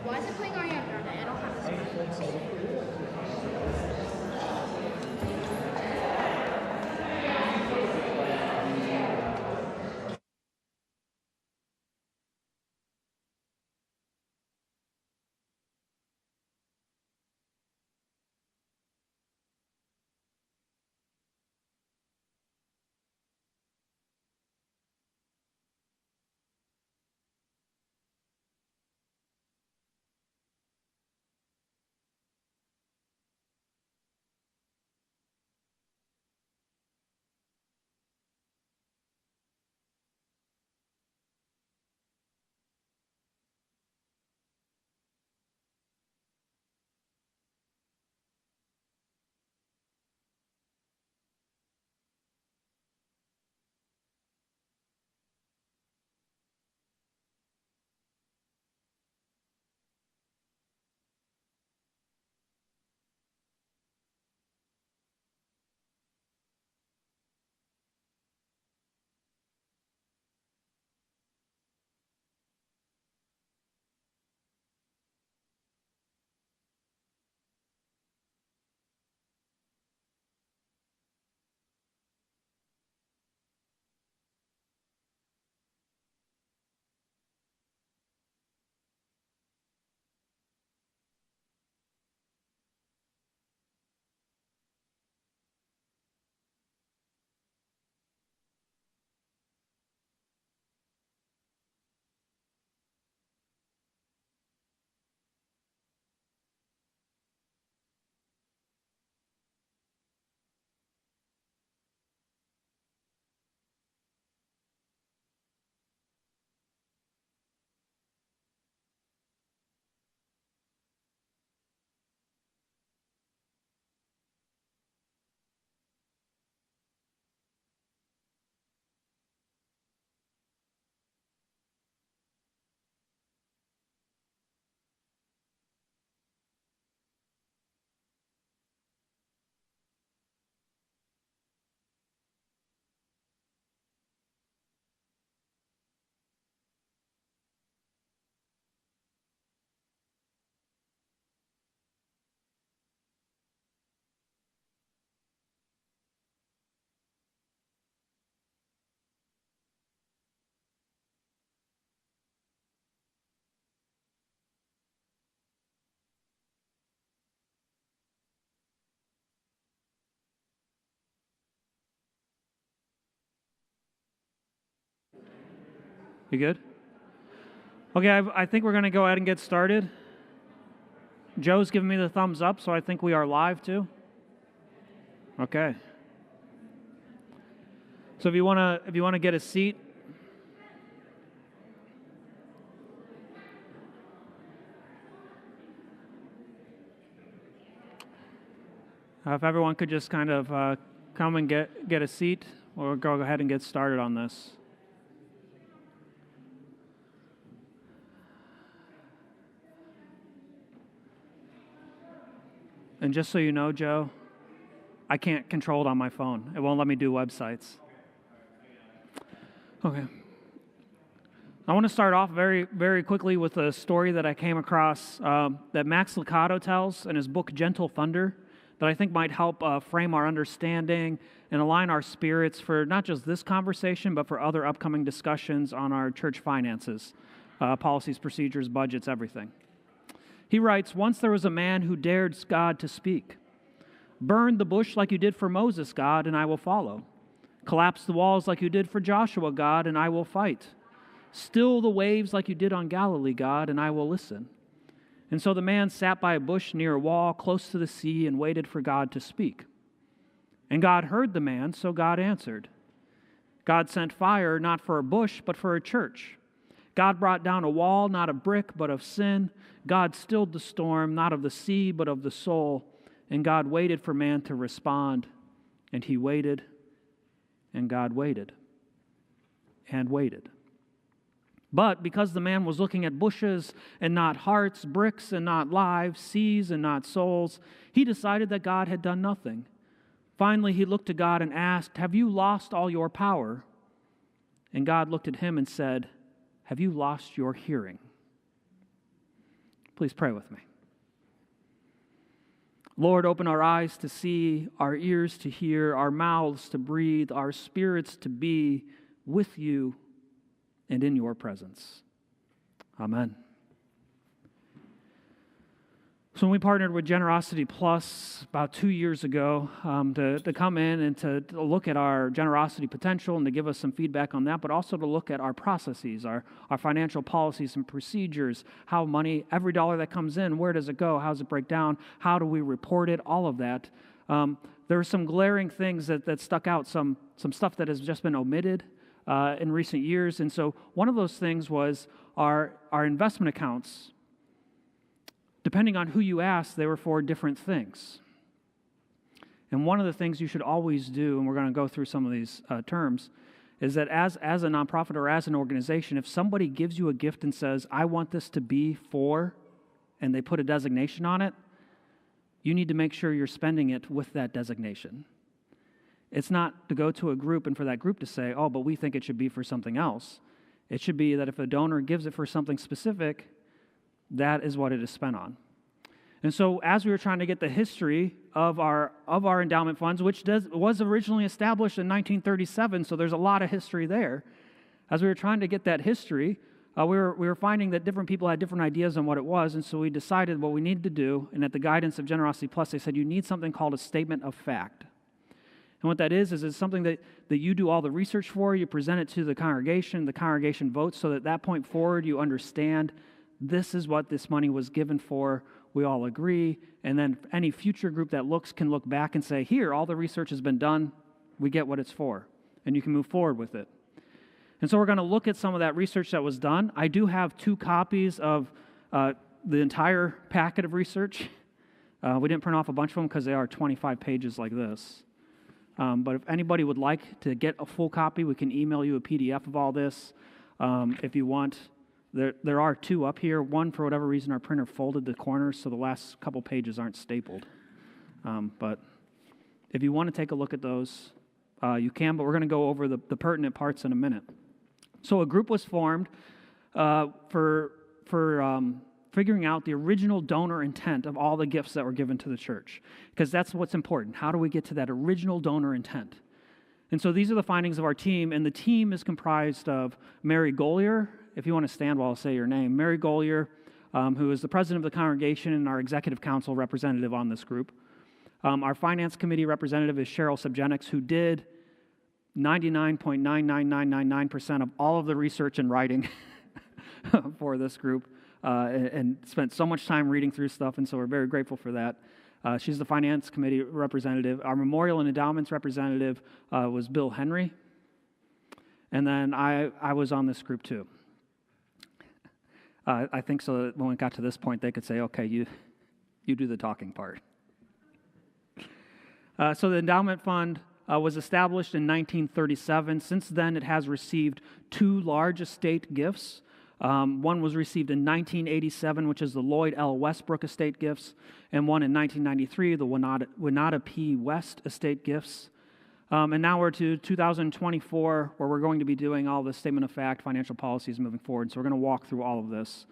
Why is it playing Ariana Grande? I don't have this. You good? Okay, I think we're going to go ahead and get started. Joe's giving me the thumbs up, so I think we are live too. Okay. So if you want to get a seat, if everyone could just kind of come and get a seat, we'll go ahead and get started on this. And just so you know, Joe, I can't control it on my phone. It won't let me do websites. Okay. I want to start off very, very quickly with a story that I came across that Max Lucado tells in his book, Gentle Thunder, that I think might help frame our understanding and align our spirits for not just this conversation, but for other upcoming discussions on our church finances, policies, procedures, budgets, everything. He writes, "Once there was a man who dared God to speak. Burn the bush like you did for Moses, God, and I will follow. Collapse the walls like you did for Joshua, God, and I will fight. Still the waves like you did on Galilee, God, and I will listen." And so the man sat by a bush near a wall close to the sea and waited for God to speak. And God heard the man, so God answered. God sent fire not for a bush, but for a church. God brought down a wall, not of brick, but of sin. God stilled the storm, not of the sea, but of the soul. And God waited for man to respond. And he waited, and God waited, and waited. But because the man was looking at bushes and not hearts, bricks and not lives, seas and not souls, he decided that God had done nothing. Finally, he looked to God and asked, "Have you lost all your power?" And God looked at him and said, "Have you lost your hearing?" Please pray with me. Lord, open our eyes to see, our ears to hear, our mouths to breathe, our spirits to be with you and in your presence. Amen. So when we partnered with Generosity Plus about 2 years ago to come in and to look at our generosity potential and to give us some feedback on that, but also to look at our processes, our financial policies and procedures, how money, every dollar that comes in, where does it go, how does it break down, how do we report it, all of that. There were some glaring things that stuck out, some stuff that has just been omitted in recent years. And so one of those things was our investment accounts. Depending on who you asked, they were for different things. And one of the things you should always do, and we're going to go through some of these terms, is that as a nonprofit or as an organization, if somebody gives you a gift and says, I want this to be for, and they put a designation on it, you need to make sure you're spending it with that designation. It's not to go to a group and for that group to say, oh, but we think it should be for something else. It should be that if a donor gives it for something specific, that is what it is spent on. And so as we were trying to get the history of our endowment funds, which was originally established in 1937, so there's a lot of history there. As we were trying to get that history, we were finding that different people had different ideas on what it was, and so we decided what we needed to do, and at the guidance of Generosity Plus, they said you need something called a statement of fact. And what that is it's something that you do all the research for, you present it to the congregation votes, so that at that point forward you understand this is what this money was given for, we all agree, and then any future group that can look back and say, here, all the research has been done, we get what it's for, and you can move forward with it. And so we're going to look at some of that research that was done. I do have 2 copies of the entire packet of research. We didn't print off a bunch of them because they are 25 pages like this. But if anybody would like to get a full copy, we can email you a PDF of all this if you want. There are 2 up here. One, for whatever reason, our printer folded the corners, so the last couple pages aren't stapled. But if you want to take a look at those, you can, but we're going to go over the pertinent parts in a minute. So a group was formed for figuring out the original donor intent of all the gifts that were given to the church, because that's what's important. How do we get to that original donor intent? And so these are the findings of our team, and the team is comprised of Mary Gollier. If you want to stand while I say your name, Mary Gollier, who is the president of the congregation and our executive council representative on this group. Our finance committee representative is Cheryl Subjenics, who did 99.99999% of all of the research and writing for this group and spent so much time reading through stuff, and so we're very grateful for that. She's the finance committee representative. Our memorial and endowments representative was Bill Henry, and then I was on this group too. I think so that when it got to this point, they could say, okay, you do the talking part. So the endowment fund was established in 1937. Since then, it has received 2 large estate gifts. One was received in 1987, which is the Lloyd L. Westbrook estate gifts, and one in 1993, the Winata P. West estate gifts. And now we're to 2024, where we're going to be doing all the statement of fact, financial policies moving forward. So we're going to walk through all of this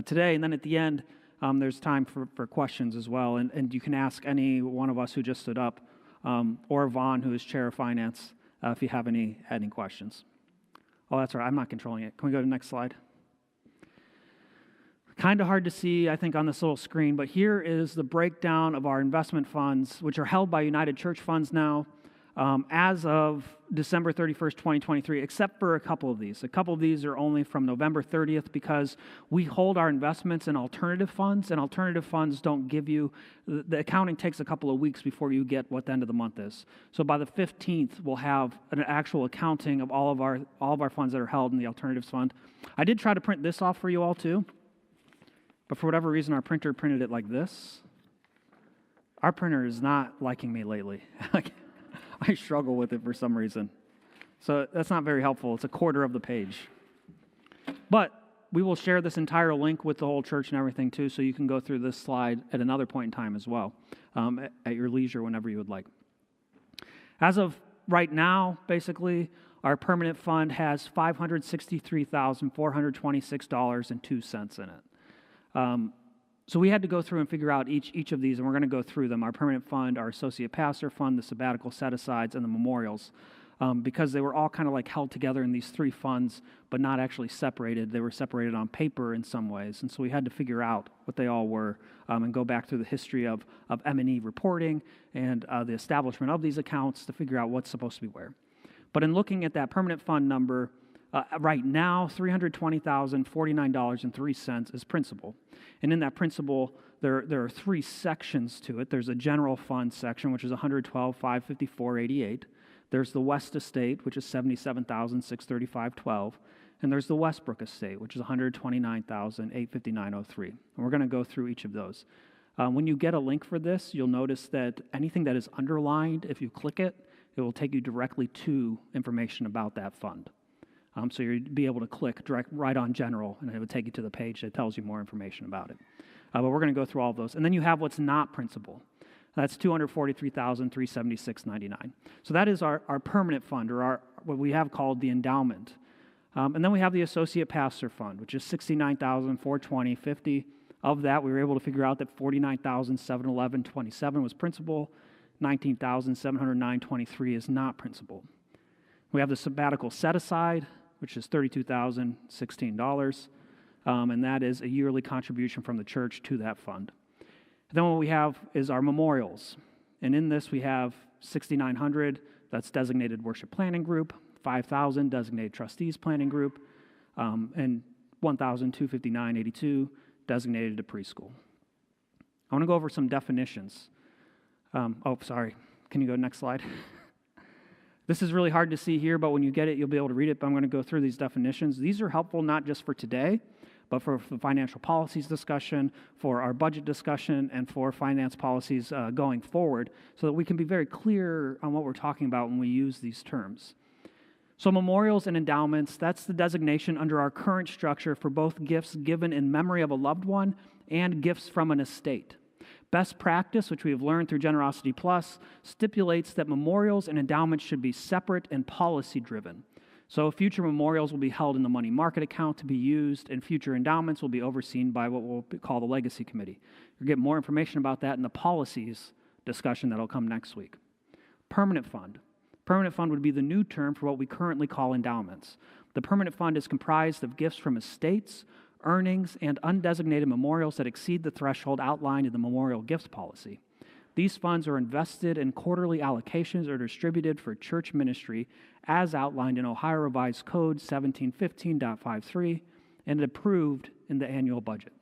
today. And then at the end, there's time for questions as well. And you can ask any one of us who just stood up, or Vaughn, who is chair of finance, if you have any questions. Oh, that's right. I'm not controlling it. Can we go to the next slide? Kind of hard to see, I think, on this little screen, but here is the breakdown of our investment funds, which are held by United Church Funds now, as of December 31st, 2023, except for a couple of these. A couple of these are only from November 30th because we hold our investments in alternative funds, and alternative funds don't give you, the accounting takes a couple of weeks before you get what the end of the month is. So by the 15th, we'll have an actual accounting of all of our funds that are held in the alternatives fund. I did try to print this off for you all too, but for whatever reason, our printer printed it like this. Our printer is not liking me lately. I struggle with it for some reason. So that's not very helpful. It's a quarter of the page. But we will share this entire link with the whole church and everything too, so you can go through this slide at another point in time as well, at your leisure whenever you would like. As of right now, basically, our permanent fund has $563,426.02 in it. So we had to go through and figure out each of these, and we're going to go through them: our permanent fund, our associate pastor fund, the sabbatical set-asides, and the memorials, because they were all kind of like held together in these three funds, but not actually separated. They were separated on paper in some ways, and so we had to figure out what they all were and go back through the history of M&E reporting and the establishment of these accounts to figure out what's supposed to be where. But in looking at that permanent fund number, right now, $320,049.03 is principal. And in that principal, there are three sections to it. There's a general fund section, which is $112,554.88. There's the West Estate, which is $77,635.12. And there's the Westbrook Estate, which is $129,859.03. And we're going to go through each of those. When you get a link for this, you'll notice that anything that is underlined, if you click it, it will take you directly to information about that fund. So you'd be able to click right on general, and it would take you to the page that tells you more information about it. But we're going to go through all of those. And then you have what's not principal. That's $243,376.99. So that is our permanent fund, or what we have called the endowment. And then we have the associate pastor fund, which is $69,420.50. Of that, we were able to figure out that $49,711.27 was principal. $19,709.23 is not principal. We have the sabbatical set-aside, which is $32,016, and that is a yearly contribution from the church to that fund. Then what we have is our memorials, and in this we have $6,900, that's designated worship planning group, $5,000 designated trustees planning group, and $1,259.82 designated to preschool. I want to go over some definitions. Sorry. Can you go next slide? This is really hard to see here, but when you get it, you'll be able to read it. But I'm going to go through these definitions. These are helpful not just for today, but for the financial policies discussion, for our budget discussion, and for finance policies going forward, so that we can be very clear on what we're talking about when we use these terms. So memorials and endowments, that's the designation under our current structure for both gifts given in memory of a loved one and gifts from an estate. Best practice, which we have learned through Generosity Plus, stipulates that memorials and endowments should be separate and policy-driven. So future memorials will be held in the money market account to be used, and future endowments will be overseen by what we'll call the Legacy Committee. You'll get more information about that in the policies discussion that will come next week. Permanent fund. Permanent fund would be the new term for what we currently call endowments. The permanent fund is comprised of gifts from estates, earnings, and undesignated memorials that exceed the threshold outlined in the memorial gifts policy. These funds are invested in quarterly allocations or distributed for church ministry as outlined in Ohio Revised Code 1715.53 and approved in the annual budget.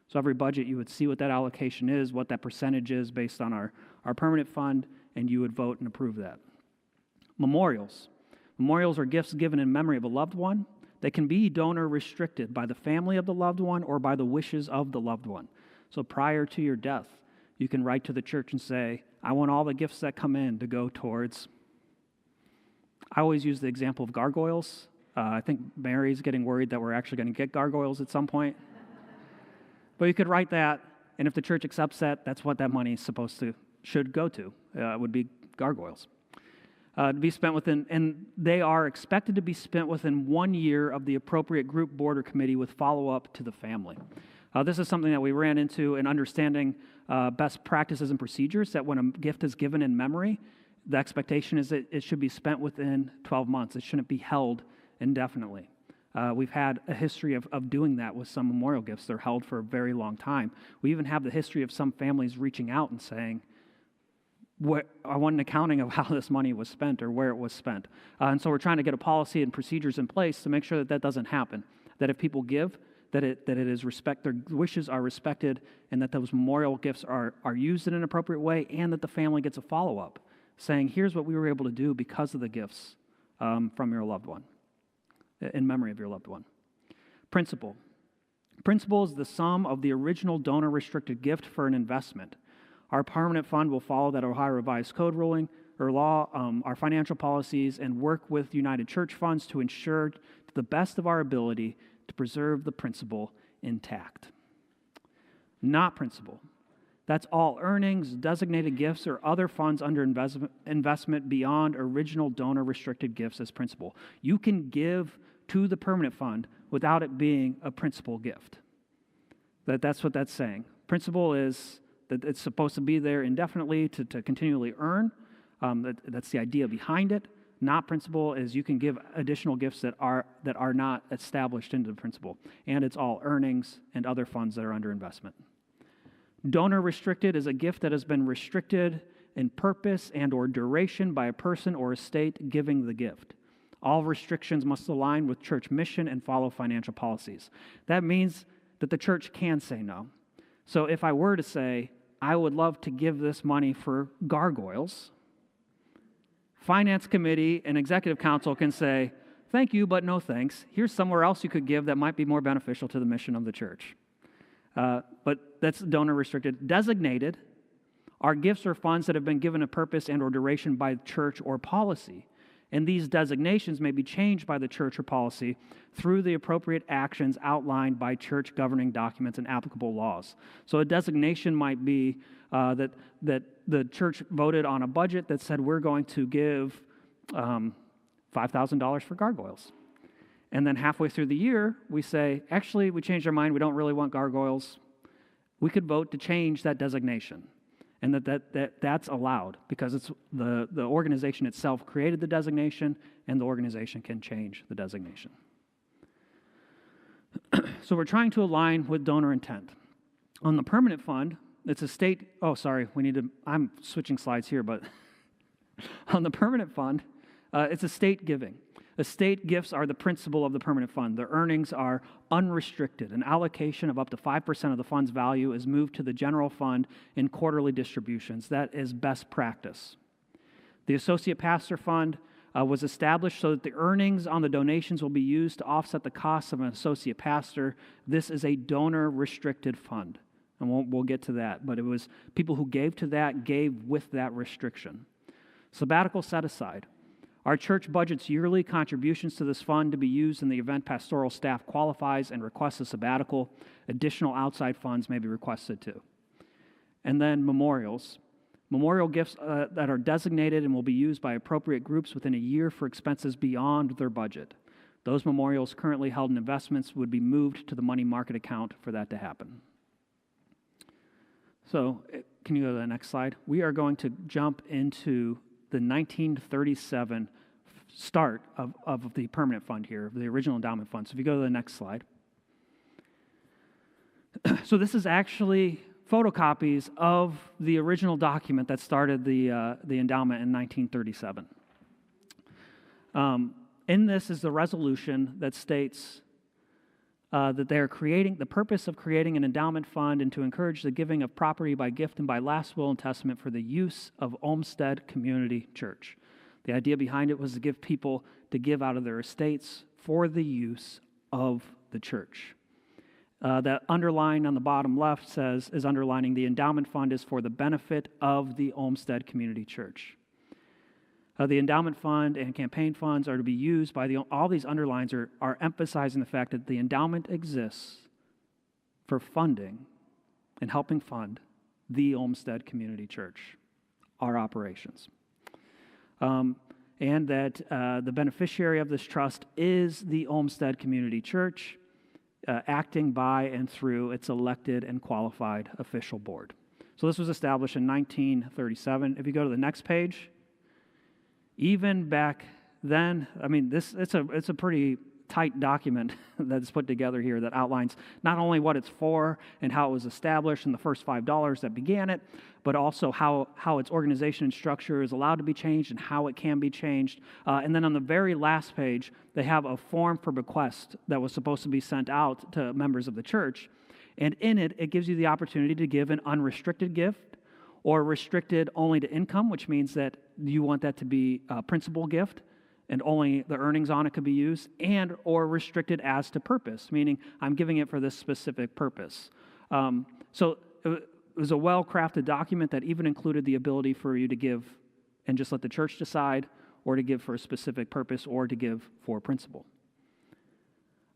So every budget you would see what that allocation is, what that percentage is based on our permanent fund, and you would vote and approve that. Memorials. Memorials are gifts given in memory of a loved one. They can be donor restricted by the family of the loved one or by the wishes of the loved one. So prior to your death, you can write to the church and say, I want all the gifts that come in to go towards. I always use the example of gargoyles. I think Mary's getting worried that we're actually going to get gargoyles at some point. But you could write that, and if the church accepts that, that's what that money should go to. It would be gargoyles. To be spent within, and they are expected to be spent within 1 year of the appropriate group, board, or committee with follow-up to the family. This is something that we ran into in understanding best practices and procedures, that when a gift is given in memory, the expectation is that it should be spent within 12 months. It shouldn't be held indefinitely. We've had a history of doing that with some memorial gifts. They're held for a very long time. We even have the history of some families reaching out and saying, I want an accounting of how this money was spent or where it was spent. And so we're trying to get a policy and procedures in place to make sure that that doesn't happen. That if people give, that it is their wishes are respected, and that those memorial gifts are used in an appropriate way, and that the family gets a follow-up saying, here's what we were able to do because of the gifts from your loved one, in memory of your loved one. Principal. Principal is the sum of the original donor-restricted gift for an investment. Our permanent fund will follow that Ohio Revised Code ruling or law, our financial policies, and work with United Church funds to ensure, to the best of our ability, to preserve the principal intact. Not principal. That's all earnings, designated gifts, or other funds under investment beyond original donor-restricted gifts as principal. You can give to the permanent fund without it being a principal gift. That's what that's saying. Principal is that it's supposed to be there indefinitely to continually earn. That's the idea behind it. Not principal is you can give additional gifts that are not established into the principal, and it's all earnings and other funds that are under investment. Donor restricted is a gift that has been restricted in purpose and or duration by a person or estate giving the gift. All restrictions must align with church mission and follow financial policies. That means that the church can say no. So if I were to say, I would love to give this money for gargoyles, Finance Committee and Executive Council can say, thank you, but no thanks. Here's somewhere else you could give that might be more beneficial to the mission of the church. But that's donor restricted. Designated are gifts or funds that have been given a purpose and or duration by church or policy. And these designations may be changed by the church or policy through the appropriate actions outlined by church governing documents and applicable laws. So a designation might be that the church voted on a budget that said we're going to give $5,000 for gargoyles. And then halfway through the year, we say, actually, we changed our mind. We don't really want gargoyles. We could vote to change that designation. And that's allowed because it's the organization itself created the designation, and the organization can change the designation. So we're trying to align with donor intent. On the permanent fund, it's a state, I'm switching slides here, but on the permanent fund, it's a state giving. Estate gifts are the principal of the permanent fund. The earnings are unrestricted. An allocation of up to 5% of the fund's value is moved to the general fund in quarterly distributions. That is best practice. The associate pastor fund was established so that the earnings on the donations will be used to offset the costs of an associate pastor. This is a donor-restricted fund, and we'll get to that. But it was people who gave to that gave with that restriction. Sabbatical set aside. Our church budgets yearly contributions to this fund to be used in the event pastoral staff qualifies and requests a sabbatical. Additional outside funds may be requested too. And then memorials. Memorial gifts that are designated and will be used by appropriate groups within a year for expenses beyond their budget. Those memorials currently held in investments would be moved to the money market account for that to happen. So, can you go to the next slide? We are going to jump into the 1937 start of the permanent fund here, of the original endowment fund. So if you go to the next slide. So this is actually photocopies of the original document that started the endowment in 1937. In this is the resolution that states that they are creating, the purpose of creating an endowment fund and to encourage the giving of property by gift and by last will and testament for the use of Olmsted Community Church. The idea behind it was to give people to give out of their estates for the use of the church. That underline on the bottom left is underlining the endowment fund is for the benefit of the Olmsted Community Church. The endowment fund and campaign funds are to be used by all these underlines are emphasizing the fact that the endowment exists for funding and helping fund the Olmsted Community Church, our operations. And that the beneficiary of this trust is the Olmsted Community Church, acting by and through its elected and qualified official board. So this was established in 1937. If you go to the next page, even back then, it's a pretty tight document that's put together here that outlines not only what it's for and how it was established and the first $5 that began it, but also how its organization and structure is allowed to be changed and how it can be changed. And then on the very last page, they have a form for bequest that was supposed to be sent out to members of the church. And in it, it gives you the opportunity to give an unrestricted gift or restricted only to income, which means that you want that to be a principal gift and only the earnings on it could be used, and or restricted as to purpose, meaning I'm giving it for this specific purpose. So it was a well-crafted document that even included the ability for you to give and just let the church decide, or to give for a specific purpose, or to give for principle.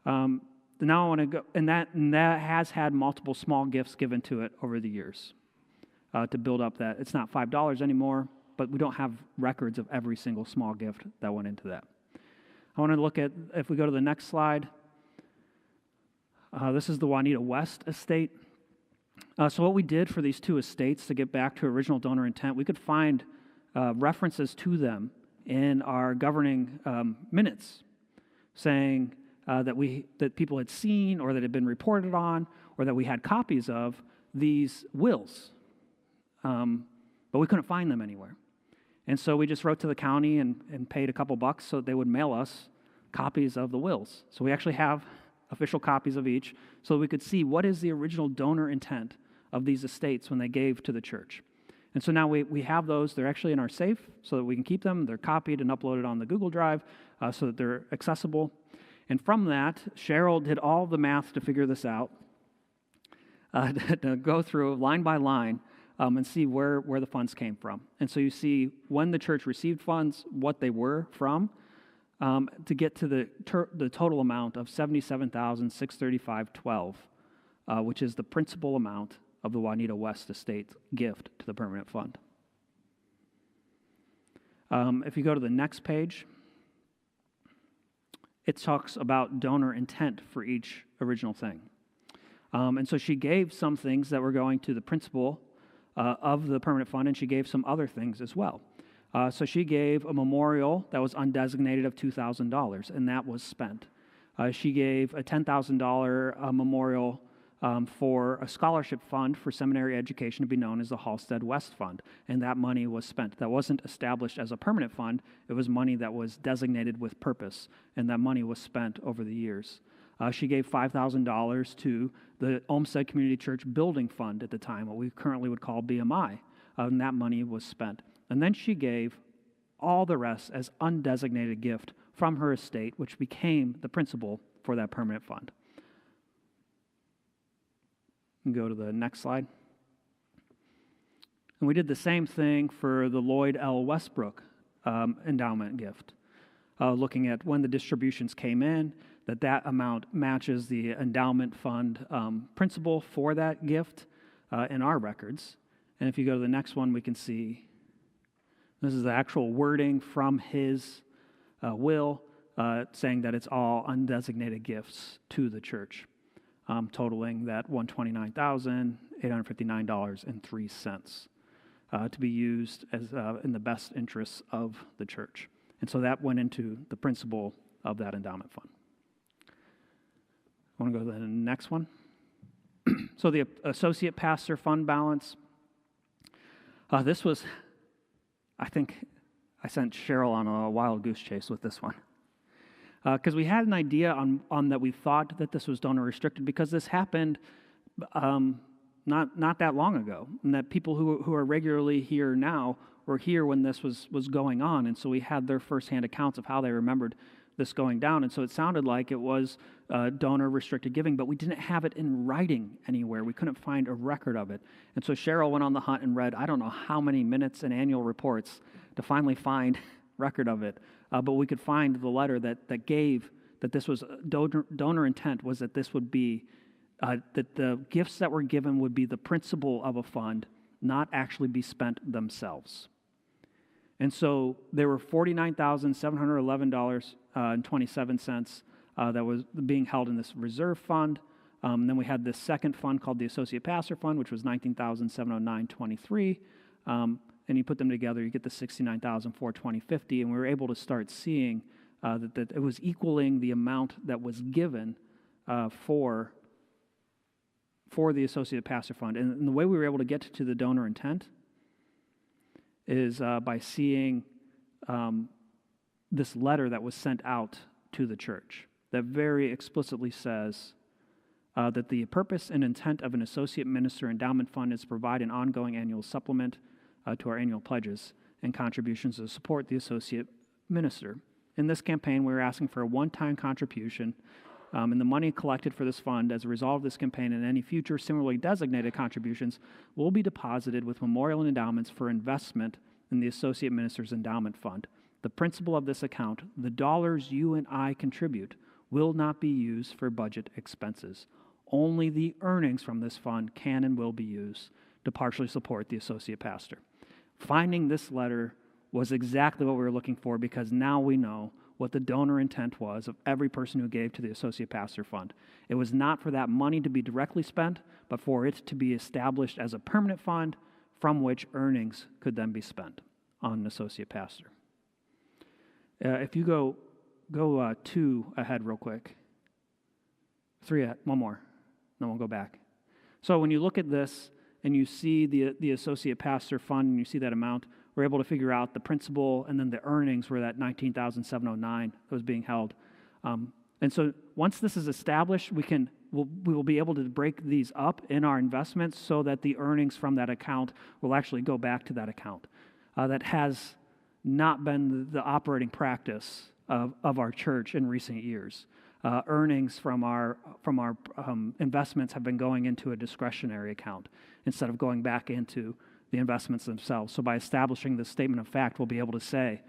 Now I want to go, and that has had multiple small gifts given to it over the years to build up that. It's not $5 anymore, but we don't have records of every single small gift that went into that. I want to look at, if we go to the next slide, this is the Juanita West estate. So what we did for these two estates to get back to original donor intent, we could find references to them in our governing minutes, saying that people had seen or that had been reported on or that we had copies of these wills, but we couldn't find them anywhere. And so we just wrote to the county and paid a couple bucks so they would mail us copies of the wills. So we actually have official copies of each so we could see what is the original donor intent of these estates when they gave to the church. And so now we have those. They're actually in our safe so that we can keep them. They're copied and uploaded on the Google Drive so that they're accessible. And from that, Cheryl did all the math to figure this out, to go through line by line and see where the funds came from. And so you see when the church received funds, what they were from, to get to the total amount of $77,635.12, which is the principal amount of the Juanita West estate gift to the permanent fund. If you go to the next page, it talks about donor intent for each original thing. And so she gave some things that were going to the principal of the permanent fund, and she gave some other things as well. So she gave a memorial that was undesignated of $2,000, and that was spent. She gave a $10,000 memorial for a scholarship fund for seminary education to be known as the Olmsted West Fund, and that money was spent. That wasn't established as a permanent fund. It was money that was designated with purpose, and that money was spent over the years. She gave $5,000 to the Olmsted Community Church Building Fund at the time, what we currently would call BMI, and that money was spent. And then she gave all the rest as undesignated gift from her estate, which became the principal for that permanent fund. And go to the next slide. And we did the same thing for the Lloyd L. Westbrook endowment gift, looking at when the distributions came in, that amount matches the endowment fund principal for that gift in our records. And if you go to the next one, we can see this is the actual wording from his will, saying that it's all undesignated gifts to the church, totaling that $129,859.03 to be used as in the best interests of the church. And so that went into the principal of that endowment fund. I want to go to the next one. So the associate pastor fund balance. This was, I think I sent Cheryl on a wild goose chase with this one. Because we had an idea on that we thought that this was donor restricted because this happened not that long ago, and that people who are regularly here now were here when this was going on, and so we had their firsthand accounts of how they remembered this going down, and so it sounded like it was donor restricted giving, but we didn't have it in writing anywhere. We couldn't find a record of it, and so Cheryl went on the hunt and read I don't know how many minutes and annual reports to finally find record of it, but we could find the letter that gave that this was donor intent was that this would be that the gifts that were given would be the principal of a fund, not actually be spent themselves. And so there were $49,711.27 that was being held in this reserve fund. Then we had this second fund called the Associate Pastor Fund, which was $19,709.23. And you put them together, you get the $69,420.50. And we were able to start seeing that it was equaling the amount that was given for the Associate Pastor Fund. And the way we were able to get to the donor intent is by seeing this letter that was sent out to the church that very explicitly says that the purpose and intent of an associate minister endowment fund is to provide an ongoing annual supplement to our annual pledges and contributions to support the associate minister. In this campaign, we were asking for a one-time contribution, and the money collected for this fund as a result of this campaign and any future similarly designated contributions will be deposited with memorial and endowments for investment in the Associate Minister's Endowment Fund. The principal of this account, the dollars you and I contribute, will not be used for budget expenses. Only the earnings from this fund can and will be used to partially support the associate pastor. Finding this letter was exactly what we were looking for because now we know what the donor intent was of every person who gave to the Associate Pastor Fund. It was not for that money to be directly spent, but for it to be established as a permanent fund from which earnings could then be spent on an associate pastor. If you go 2 ahead real quick. 3 ahead, one more, then we'll go back. So when you look at this and you see the associate pastor fund and you see that amount, we're able to figure out the principal and then the earnings were that $19,709 that was being held. And so once this is established, we will be able to break these up in our investments so that the earnings from that account will actually go back to that account. That has not been the operating practice of our church in recent years. Earnings from our investments have been going into a discretionary account instead of going back into the investments themselves. So by establishing this statement of fact, we'll be able to say,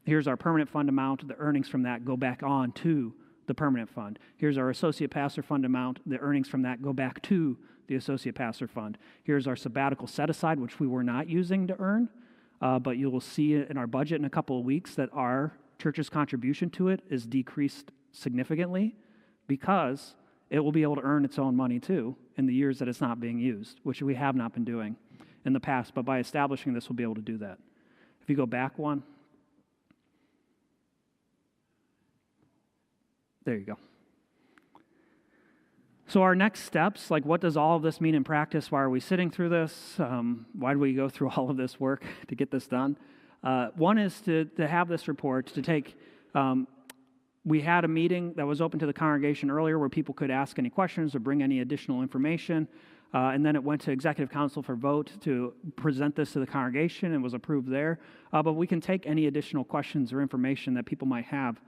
here's our permanent fund amount, the earnings from that go back on to the permanent fund. Here's our associate pastor fund amount, the earnings from that go back to the associate pastor fund. Here's our sabbatical set aside, which we were not using to earn, but you will see in our budget in a couple of weeks that our church's contribution to it is decreased significantly because it will be able to earn its own money too in the years that it's not being used, which we have not been doing in the past, but by establishing this, we'll be able to do that. If you go back one, there you go. So our next steps, like what does all of this mean in practice? Why are we sitting through this? Why do we go through all of this work to get this done? One is to have this report, to take, we had a meeting that was open to the congregation earlier where people could ask any questions or bring any additional information, and then it went to executive council for vote to present this to the congregation and was approved there. But we can take any additional questions or information that people might have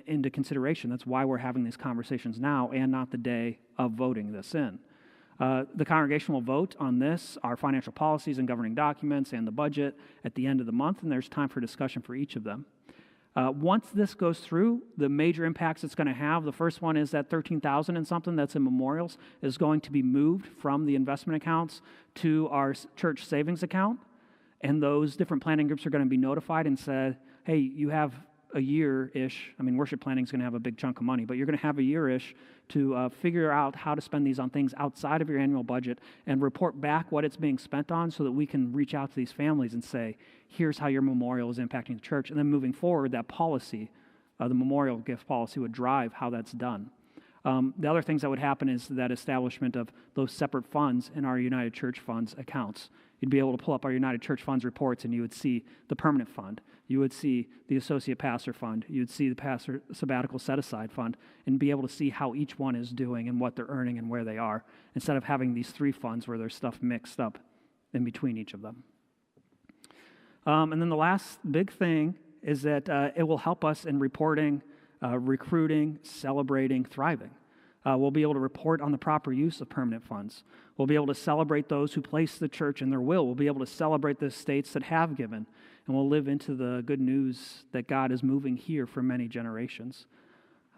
into consideration. That's why we're having these conversations now and not the day of voting this in. The congregation will vote on this, our financial policies and governing documents and the budget at the end of the month, and there's time for discussion for each of them. Once this goes through, the major impacts it's going to have, the first one is that $13,000 and something that's in memorials is going to be moved from the investment accounts to our church savings account, and those different planning groups are going to be notified and said, hey, you have a year-ish. I mean, worship planning is going to have a big chunk of money, but you're going to have a year-ish to figure out how to spend these on things outside of your annual budget and report back what it's being spent on so that we can reach out to these families and say, here's how your memorial is impacting the church. And then moving forward, that policy, the memorial gift policy, would drive how that's done. The other things that would happen is that establishment of those separate funds in our United Church Funds accounts. You'd be able to pull up our United Church Funds reports and you would see the permanent fund. You would see the associate pastor fund. You'd see the pastor sabbatical set-aside fund and be able to see how each one is doing and what they're earning and where they are, instead of having these 3 funds where there's stuff mixed up in between each of them. And then the last big thing is that it will help us in reporting, recruiting, celebrating, thriving. We'll be able to report on the proper use of permanent funds. We'll be able to celebrate those who place the church in their will. We'll be able to celebrate the estates that have given. And we'll live into the good news that God is moving here for many generations.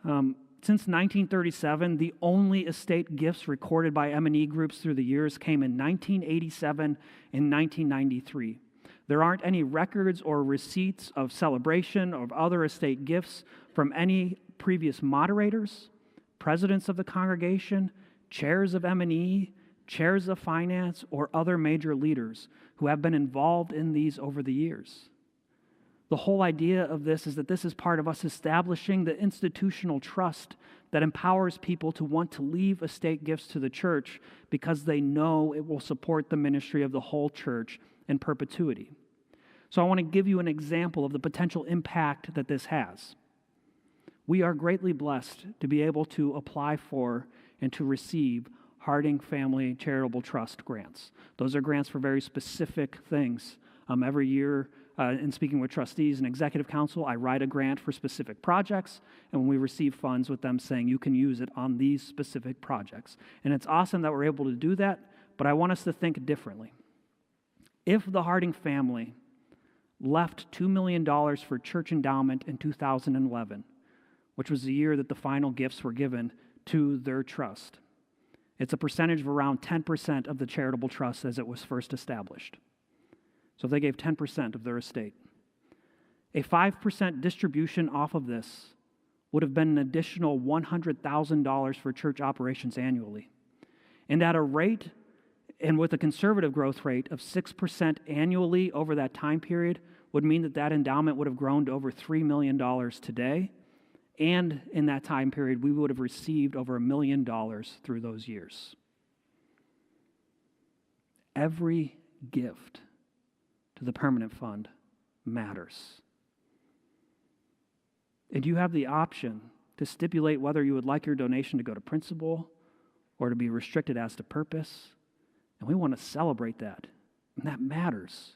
Since 1937, the only estate gifts recorded by M&E groups through the years came in 1987 and 1993. There aren't any records or receipts of celebration or of other estate gifts from any previous moderators, presidents of the congregation, chairs of M&E, chairs of finance, or other major leaders who have been involved in these over the years. The whole idea of this is that this is part of us establishing the institutional trust that empowers people to want to leave estate gifts to the church because they know it will support the ministry of the whole church in perpetuity. So I want to give you an example of the potential impact that this has. We are greatly blessed to be able to apply for and to receive Harding Family Charitable Trust grants. Those are grants for very specific things. Every year, in speaking with trustees and executive council, I write a grant for specific projects, and when we receive funds with them saying you can use it on these specific projects. And it's awesome that we're able to do that, but I want us to think differently. If the Harding family left $2 million for church endowment in 2011, which was the year that the final gifts were given to their trust, it's a percentage of around 10% of the charitable trust as it was first established. So if they gave 10% of their estate, A 5% distribution off of this would have been an additional $100,000 for church operations annually. And at a rate, and with a conservative growth rate of 6% annually over that time period, would mean that that endowment would have grown to over $3 million today. And in that time period, we would have received over $1 million through those years. Every gift to the permanent fund matters. And you have the option to stipulate whether you would like your donation to go to principal or to be restricted as to purpose. And we want to celebrate that. And that matters.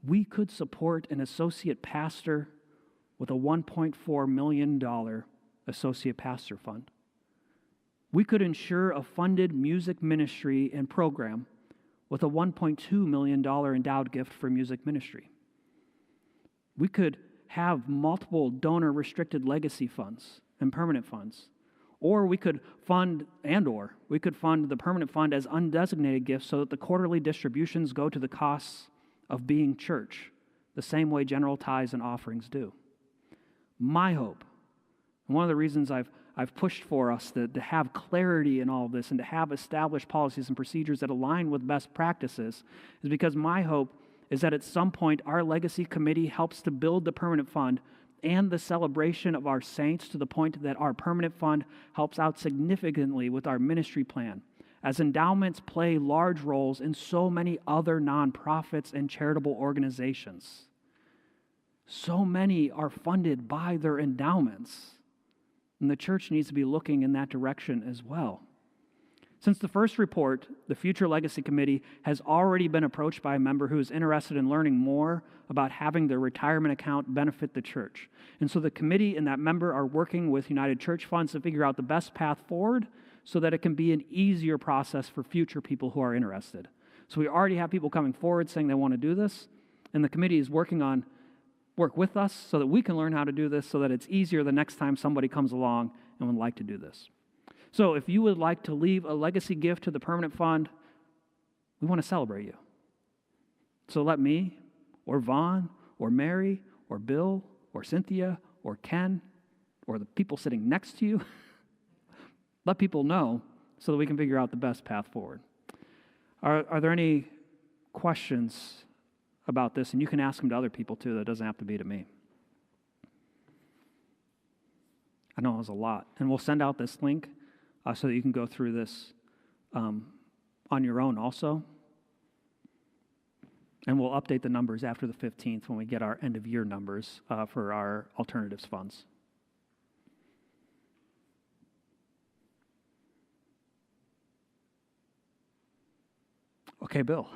We could support an associate pastor with a $1.4 million associate pastor fund. We could ensure a funded music ministry and program with a $1.2 million endowed gift for music ministry. We could have multiple donor-restricted legacy funds and permanent funds. Or we could fund the permanent fund as undesignated gifts so that the quarterly distributions go to the costs of being church, the same way general tithes and offerings do. My hope, and one of the reasons I've pushed for us to have clarity in all of this and to have established policies and procedures that align with best practices, is because my hope is that at some point our legacy committee helps to build the permanent fund and the celebration of our saints to the point that our permanent fund helps out significantly with our ministry plan, as endowments play large roles in so many other nonprofits and charitable organizations. So many are funded by their endowments, and the church needs to be looking in that direction as well. Since the first report, the Future Legacy Committee has already been approached by a member who is interested in learning more about having their retirement account benefit the church. And so the committee and that member are working with United Church Funds to figure out the best path forward so that it can be an easier process for future people who are interested. So we already have people coming forward saying they want to do this, and the committee is work with us so that we can learn how to do this so that it's easier the next time somebody comes along and would like to do this. So if you would like to leave a legacy gift to the permanent fund, we want to celebrate you. So let me, or Vaughn, or Mary, or Bill, or Cynthia, or Ken, or the people sitting next to you, let people know so that we can figure out the best path forward. Are there any questions about this? And you can ask them to other people too. That doesn't have to be to me. I know it was a lot. And we'll send out this link so that you can go through this on your own also. And we'll update the numbers after the 15th when we get our end-of-year numbers for our alternatives funds. Okay, Bill.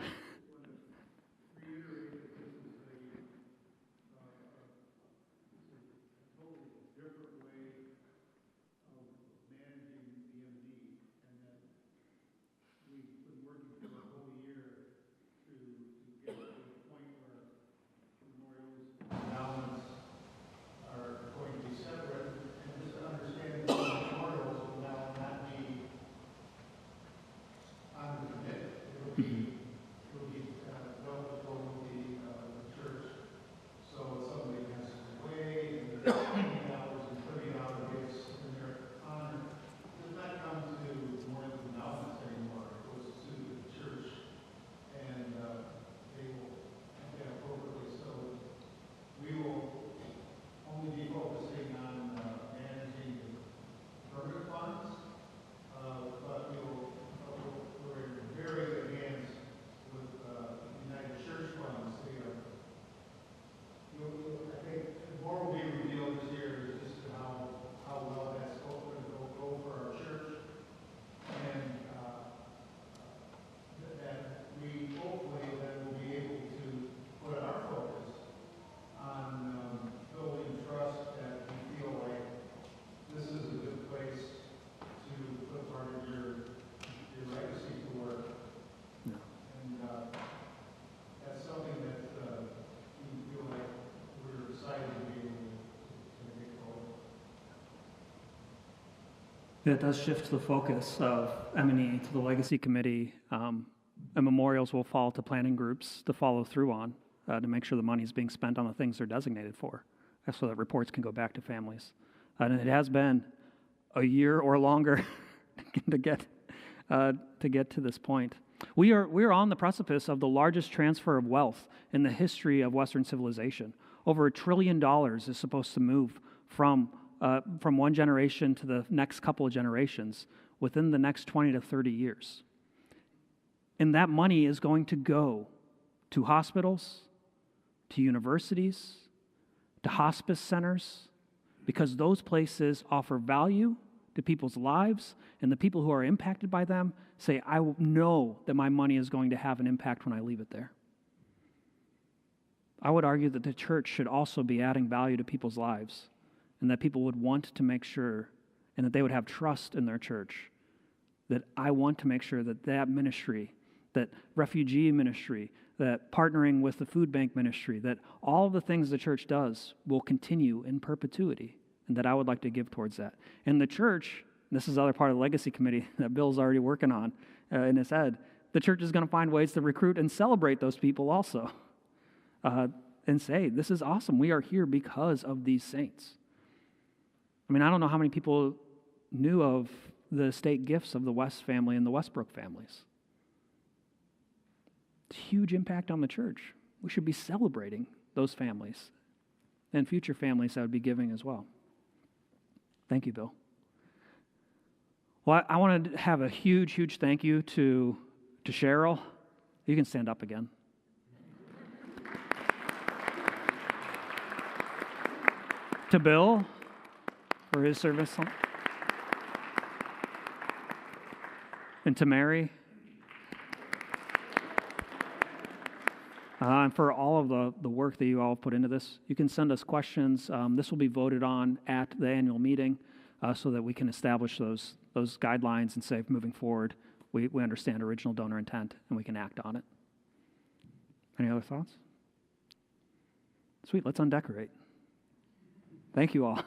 It does shift the focus of M&E to the Legacy Committee, and memorials will fall to planning groups to follow through on. to make sure the money is being spent on the things they're designated for, so that reports can go back to families. And it has been a year or longer to get to this point. We are on the precipice of the largest transfer of wealth in the history of Western civilization. Over $1 trillion is supposed to move from one generation to the next couple of generations within the next 20 to 30 years. And that money is going to go to hospitals, to universities, to hospice centers, because those places offer value to people's lives, and the people who are impacted by them say, I know that my money is going to have an impact when I leave it there. I would argue that the church should also be adding value to people's lives, and that people would want to make sure, and that they would have trust in their church, that I want to make sure that that ministry, that refugee ministry, that partnering with the food bank ministry, that all of the things the church does will continue in perpetuity, and that I would like to give towards that. And the church, this is the other part of the legacy committee that Bill's already working on in his head, the church is going to find ways to recruit and celebrate those people also, and say, this is awesome. We are here because of these saints. I mean, I don't know how many people knew of the estate gifts of the West family and the Westbrook families. It's a huge impact on the church. We should be celebrating those families and future families that would be giving as well. Thank you, Bill. Well, I want to have a huge, huge thank you to Cheryl. You can stand up again. To Bill for his service. And to Mary. And for all of the work that you all put into this. You can send us questions. This will be voted on at the annual meeting so that we can establish those guidelines and say, moving forward, we understand original donor intent and we can act on it. Any other thoughts? Sweet, let's undecorate. Thank you all.